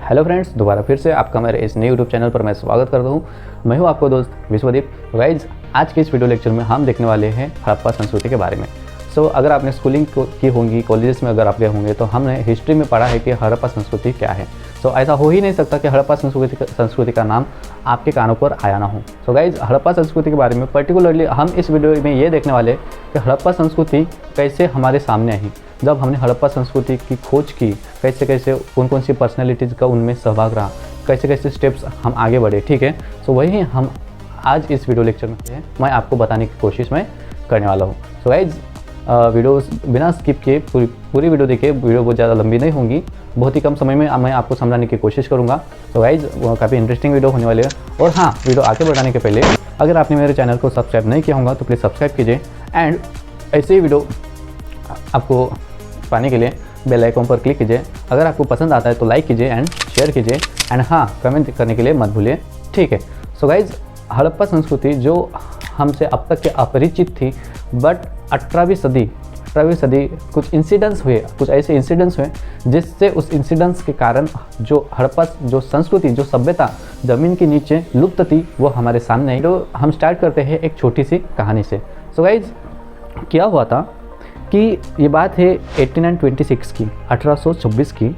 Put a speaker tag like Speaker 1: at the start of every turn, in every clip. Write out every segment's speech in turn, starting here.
Speaker 1: Hello friends, दोबारा फिर से आपका मेरे इस नए यूट्यूब चैनल पर मैं स्वागत करता हूँ। मैं हूँ आपको दोस्त विश्वदीप। गाइज, आज के इस वीडियो लेक्चर में हम देखने वाले हैं हड़प्पा संस्कृति के बारे में। अगर आपने स्कूलिंग की होंगी, कॉलेजेस में अगर आप गए होंगे तो हमने हिस्ट्री में पढ़ा है कि हड़प्पा संस्कृति क्या है। ऐसा हो ही नहीं सकता कि हड़प्पा संस्कृति का नाम आपके कानों पर आया ना हो। गाइज, हड़प्पा संस्कृति के बारे में पर्टिकुलरली हम इस वीडियो में ये देखने वाले कि हड़प्पा संस्कृति कैसे हमारे सामने आई, जब हमने हड़प्पा संस्कृति की खोज की, कैसे कैसे कौन कौन सी पर्सनैलिटीज़ का उनमें सहभाग रहा, कैसे कैसे स्टेप्स हम आगे बढ़े। ठीक है, वही हम आज इस वीडियो लेक्चर में मैं आपको बताने की कोशिश मैं करने वाला हूँ। गाइज, वीडियो बिना स्किप किए पूरी वीडियो देखिए। वीडियो बहुत ज़्यादा लंबी नहीं होगी, बहुत ही कम समय में मैं आपको समझाने की कोशिश करूँगा। गाइज, काफ़ी इंटरेस्टिंग वीडियो होने वाली है। और हाँ, वीडियो आगे बढ़ाने के पहले अगर आपने मेरे चैनल को सब्सक्राइब नहीं किया होगा तो प्लीज़ सब्सक्राइब कीजिए, एंड ऐसे ही वीडियो आपको पाने के लिए बेल आइकन पर क्लिक कीजिए। अगर आपको पसंद आता है तो लाइक कीजिए एंड शेयर कीजिए, एंड हाँ, कमेंट करने के लिए मत भूलिए। ठीक है, गाइज, हड़प्पा संस्कृति जो हमसे अब तक के अपरिचित थी, बट 18वीं सदी कुछ इंसिडेंट्स हुए, कुछ ऐसे इंसिडेंट्स हुए जिससे उस इंसिडेंट्स के कारण जो हड़प्पा जो संस्कृति, जो सभ्यता ज़मीन के नीचे लुप्त थी, वो हमारे सामने आई। तो हम स्टार्ट करते हैं एक छोटी सी कहानी से। गाइज, क्या हुआ था कि ये बात है 1826 की, 1826 की,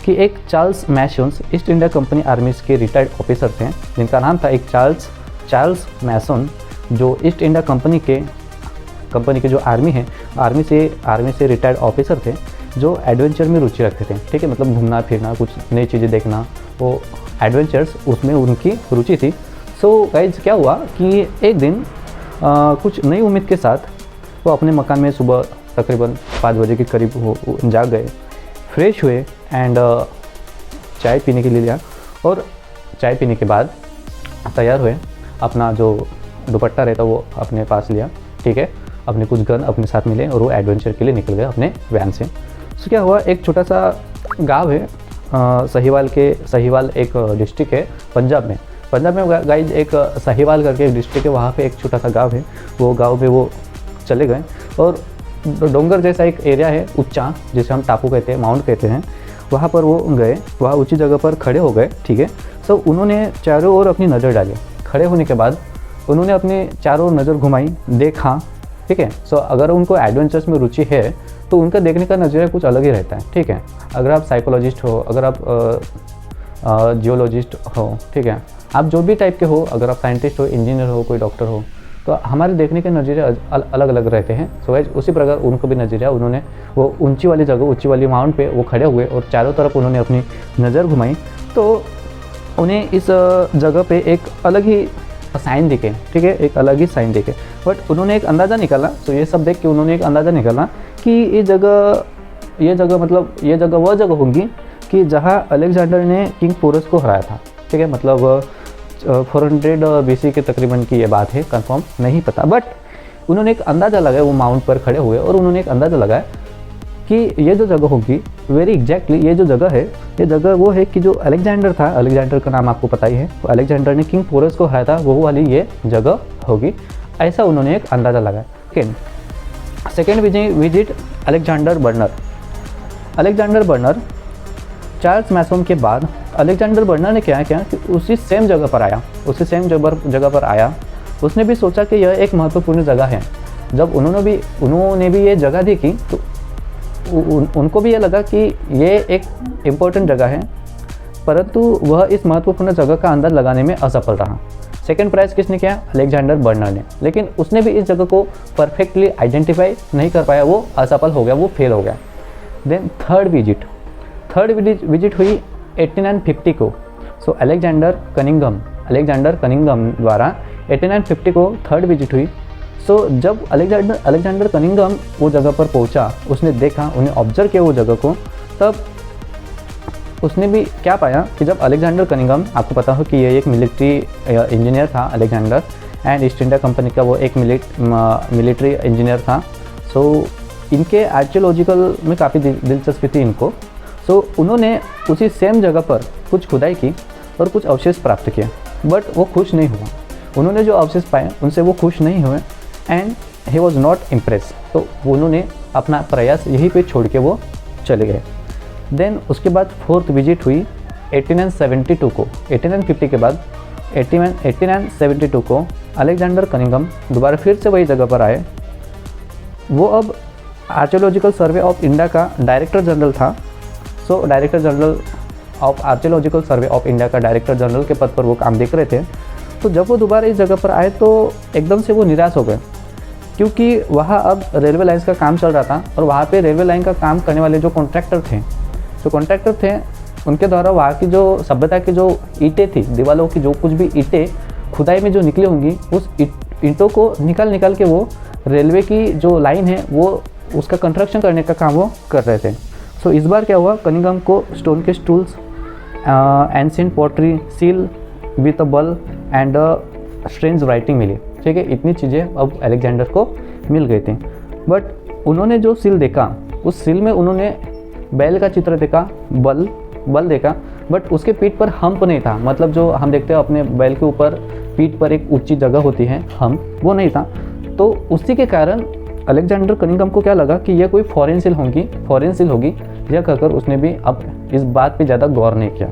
Speaker 1: कि एक Charles masons east India company army के रिटायर्ड ऑफिसर थे, जिनका नाम था एक चार्ल्स मैसन, जो ईस्ट इंडिया कंपनी के जो आर्मी है, आर्मी से रिटायर्ड ऑफिसर थे, जो एडवेंचर में रुचि रखते थे। ठीक है, मतलब घूमना फिरना, कुछ नई चीज़ें देखना, वो एडवेंचर्स, उसमें उनकी रुचि थी। गाइज, क्या हुआ कि एक दिन कुछ नई उम्मीद के साथ वो अपने मकान में सुबह तकरीबन 5 बजे के करीब वो जाग गए, फ्रेश हुए एंड चाय पीने के लिए लिया, और चाय पीने के बाद तैयार हुए, अपना जो दुपट्टा रहता वो अपने पास लिया। ठीक है, अपने कुछ गन अपने साथ मिले और वो एडवेंचर के लिए निकल गए अपने वैन से। क्या हुआ, एक छोटा सा गांव है, सहीवाल एक डिस्ट्रिक्ट है पंजाब में। गाइज, एक सहीवाल करके एक डिस्ट्रिक्ट है, वहाँ पे एक छोटा सा गाँव है। वो गाँव में वो चले गए और डोंगर जैसा एक एरिया है, ऊंचा, जिसे हम टापू कहते हैं, माउंट कहते हैं, वहाँ पर वो गए, वहाँ ऊंची जगह पर खड़े हो गए। ठीक है, उन्होंने चारों ओर अपनी नज़र डाली। खड़े होने के बाद उन्होंने अपनी चारों ओर नज़र घुमाई, देखा। ठीक है, अगर उनको एडवेंचर्स में रुचि है तो उनका देखने का नज़रिया कुछ अलग ही रहता है। ठीक है, अगर आप साइकोलॉजिस्ट हो, अगर आप जियोलॉजिस्ट हो, ठीक है, आप जो भी टाइप के हो, अगर आप साइंटिस्ट हो, इंजीनियर हो, कोई डॉक्टर हो, तो हमारे देखने के नज़रिए अलग अलग रहते हैं। गाइज, उसी प्रकार उनको भी नज़रिया, उन्होंने वो ऊंची वाली माउंट पे वो खड़े हुए और चारों तरफ उन्होंने अपनी नज़र घुमाई, तो उन्हें इस जगह पे एक अलग ही साइन दिखे। ठीक है, एक अलग ही साइन दिखे, बट उन्होंने एक अंदाज़ा निकाला। ये सब देख के उन्होंने एक अंदाज़ा निकाला कि ये जगह मतलब ये जगह वह जगह होगी कि जहाँ अलेक्जेंडर ने किंग पोरस को हराया था। ठीक है, मतलब 400 BC के तकरीबन की ये बात है, कंफर्म नहीं पता, बट उन्होंने एक अंदाज़ा लगाया, वो माउंट पर खड़े हुए और उन्होंने एक अंदाज़ा लगाया कि ये जो जगह होगी, वेरी एग्जैक्टली ये जो जगह है, ये जगह वो है कि जो अलेक्जेंडर था, अलेक्जेंडर का नाम आपको पता ही है, तो अलेक्जेंडर ने किंग पोरस को हराया था, वो वाली ये जगह होगी, ऐसा उन्होंने एक अंदाज़ा लगाया। Second visit Alexander Burnes, Charles Masson के बाद अलेक्जेंडर बर्नर ने क्या किया कि उसी सेम जगह पर आया। उसने भी सोचा कि यह एक महत्वपूर्ण जगह है। जब उन्होंने भी ये जगह देखी तो उनको भी ये लगा कि ये एक इम्पोर्टेंट जगह है, परंतु वह इस महत्वपूर्ण जगह का अंदाज लगाने में असफल रहा। सेकेंड प्राइज किसने किया? अलेक्जेंडर बर्नर ने, लेकिन उसने भी इस जगह को परफेक्टली आइडेंटिफाई नहीं कर पाया, वो असफल हो गया, वो फेल हो गया। देन थर्ड विजिट हुई 1850 को। अलेक्जेंडर कनिंघम द्वारा 1850 को थर्ड विजिट हुई। जब अलेक्जेंडर कनिंघम वो जगह पर पहुंचा, उसने देखा, उन्हें ऑब्जर्व किया वो जगह को, तब उसने भी क्या पाया कि जब अलेक्जेंडर कनिंघम, आपको पता हो कि ये एक मिलिट्री इंजीनियर था Alexander, and east India company का वो एक मिलिट्री इंजीनियर था। इनके आर्कियोलॉजिकल में काफ़ी दिलचस्पी थी इनको। उन्होंने उसी सेम जगह पर कुछ खुदाई की और कुछ अवशेष प्राप्त किए, बट वो खुश नहीं हुआ। उन्होंने जो अवशेष पाए उनसे वो खुश नहीं हुए, and he was not impress. तो उन्होंने अपना प्रयास यहीं पे छोड़ के वो चले गए। देन उसके बाद फोर्थ विजिट हुई 1872 को 1850 के बाद 1872 को अलेक्जेंडर कनिंघम दोबारा फिर से वही जगह पर आए। वो अब आर्कियोलॉजिकल सर्वे ऑफ इंडिया का डायरेक्टर जनरल था। So director general of archaeological survey of India का डायरेक्टर जनरल के पद पर वो काम देख रहे थे। तो जब वो दोबारा इस जगह पर आए तो एकदम से वो निराश हो गए, क्योंकि वहाँ अब रेलवे लाइन्स का काम चल रहा था और वहाँ पे रेलवे लाइन का काम करने वाले जो कॉन्ट्रैक्टर थे उनके द्वारा वहाँ की जो सभ्यता की जो ईंटें थी, दीवारों की जो कुछ भी ईंटें खुदाई में जो निकली होंगी, उस ईंटों को निकाल के वो रेलवे की जो लाइन है वो उसका कंस्ट्रक्शन करने का काम वो कर रहे थे। सो इस बार क्या हुआ, कनिंघम को स्टोन के stools, ancient pottery, seal with a बल एंड स्ट्रेंज राइटिंग मिली। ठीक है, इतनी चीज़ें अब अलेक्जेंडर को मिल गई थी। बट उन्होंने जो सील देखा, उस सील में उन्होंने बैल का चित्र देखा, बल देखा, बट उसके पीठ पर हम्प नहीं था। मतलब जो हम देखते हैं अपने बैल के ऊपर पीठ पर एक ऊंची जगह होती है, हम्प, वो नहीं था। तो उसी के कारण अलेक्जेंडर कनिंघम को क्या लगा कि यह कोई फॉरेन सील होगी, यह कहकर उसने भी अब इस बात पे ज़्यादा गौर नहीं किया।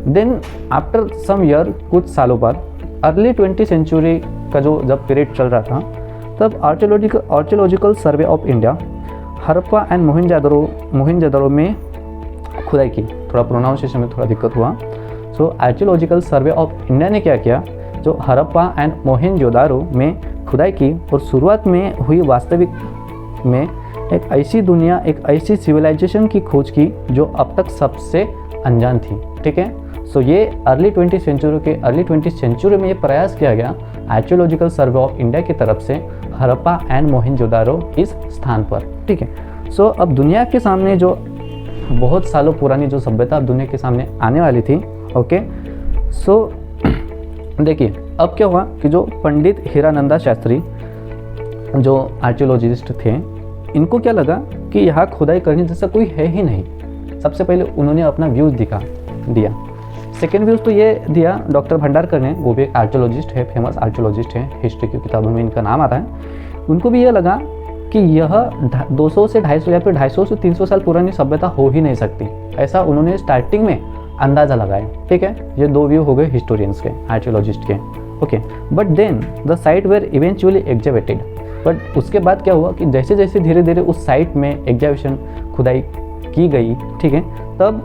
Speaker 1: देन आफ्टर सम ईयर, कुछ सालों बाद, अर्ली 20th सेंचुरी का जो जब पीरियड चल रहा था, तब archaeological survey of India Harappa and Mohenjodaro में खुदाई की। थोड़ा प्रोनाउंसिएशन में थोड़ा दिक्कत हुआ। सो आर्कियोलॉजिकल सर्वे ऑफ इंडिया ने क्या किया, जो हड़प्पा एंड मोहनजोदड़ो में खुदाई की और शुरुआत में हुई वास्तविक में एक ऐसी दुनिया, एक ऐसी सिविलाइजेशन की खोज की जो अब तक सबसे अनजान थी। ठीक है, सो ये अर्ली 20th सेंचुरी में ये प्रयास किया गया आर्कियोलॉजिकल सर्वे ऑफ इंडिया की तरफ से हड़प्पा एंड मोहनजोदड़ो इस स्थान पर। ठीक है, सो अब दुनिया के सामने जो बहुत सालों पुरानी जो सभ्यता दुनिया के सामने आने वाली थी। ओके, सो देखिए अब क्या हुआ कि जो पंडित हीरानंदा शास्त्री जो आर्कियोलॉजिस्ट थे, इनको क्या लगा कि यहाँ खुदाई करने जैसा कोई है ही नहीं। सबसे पहले उन्होंने अपना व्यूज़ दिया। सेकेंड व्यूज़ तो ये दिया डॉक्टर भंडारकर ने, वो भी एक आर्कियोलॉजिस्ट है, फेमस आर्कियोलॉजिस्ट है, हिस्ट्री की किताबों में इनका नाम आता है। उनको भी ये लगा कि यह 200 से 250 या फिर 250 से 300 साल पुरानी सभ्यता हो ही नहीं सकती, ऐसा उन्होंने स्टार्टिंग में अंदाज़ा लगाया। ठीक है, ये दो व्यू हो गए हिस्टोरियंस के, आर्कियोलॉजिस्ट के। Okay, but then the site were eventually excavated. But उसके बाद क्या हुआ कि जैसे जैसे धीरे धीरे उस साइट में एग्जावेशन, खुदाई की गई, ठीक है, तब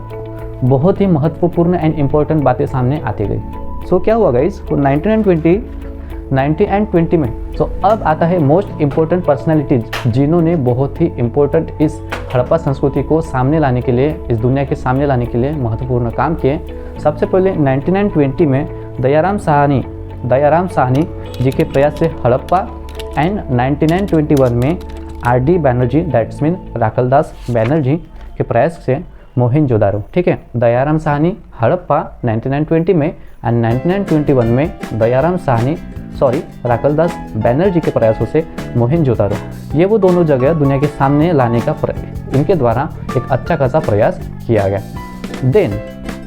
Speaker 1: बहुत ही महत्वपूर्ण एंड इम्पोर्टेंट बातें सामने आती गई। सो क्या हुआ गाइज, 19 एंड 20 में सो अब आता है मोस्ट इम्पोर्टेंट पर्सनैलिटीज जिन्होंने बहुत ही इम्पोर्टेंट इस हड़प्पा संस्कृति को सामने लाने के लिए, इस दुनिया के सामने लाने के लिए महत्वपूर्ण काम किए। सबसे पहले 1920 में दयाराम साहनी जी के प्रयास से हड़प्पा एंड 1921 में R.D. Banerjee, that's mean Rakhaldas Banerjee के प्रयास से मोहनजोदड़ो। ठीक है, दयाराम साहनी हड़प्पा 1920 में एंड 1921 में राखलदास बैनर्जी के प्रयासों से मोहनजोदड़ो। ये वो दोनों जगह दुनिया के सामने लाने का इनके द्वारा एक अच्छा खासा प्रयास किया गया। Then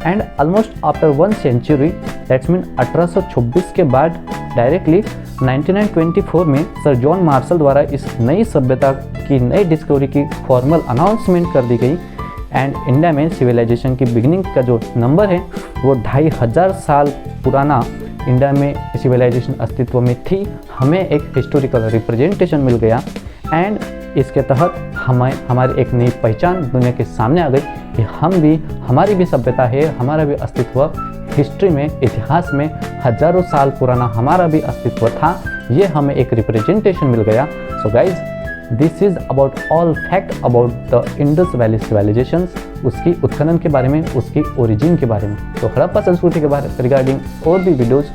Speaker 1: and almost after 1 century, that's mean 1826 के बाद डायरेक्टली 1924 में सर जॉन मार्शल द्वारा इस नई सभ्यता की नई डिस्कवरी की फॉर्मल अनाउंसमेंट कर दी गई। एंड इंडिया में सिविलाइजेशन की बिगिनिंग का जो नंबर है वो 2500 साल पुराना इंडिया में सिविलाइजेशन अस्तित्व में थी। हमें एक हिस्टोरिकल रिप्रेजेंटेशन मिल गया एंड इसके तहत हमारी एक नई पहचान दुनिया के सामने आ गई कि हमारी भी सभ्यता है, हमारा भी अस्तित्व हिस्ट्री में, इतिहास में हजारों साल पुराना हमारा भी अस्तित्व था। ये हमें एक रिप्रेजेंटेशन मिल गया। So guys, this is about all fact about the Indus valley civilizations, उसकी उत्खनन के बारे में, उसकी ओरिजिन के बारे में। तो हड़प्पा संस्कृति के बारे रिगार्डिंग और भी वीडियोज़,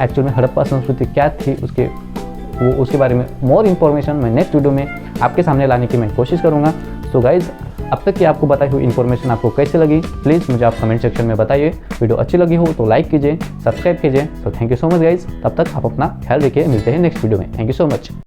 Speaker 1: एक्चुअल में हड़प्पा संस्कृति क्या थी उसके बारे में मोर इन्फॉर्मेशन मैं नेक्स्ट वीडियो में आपके सामने लाने की मैं कोशिश करूँगा। सो गाइज, अब तक की आपको बताई हुई इन्फॉर्मेशन आपको कैसे लगी, प्लीज़ मुझे आप कमेंट सेक्शन में बताइए। वीडियो अच्छी लगी हो तो लाइक कीजिए, सब्सक्राइब कीजिए। So thank you so much guys, तब तक आप अपना ख्याल रखिए, मिलते हैं नेक्स्ट वीडियो में। Thank you so much.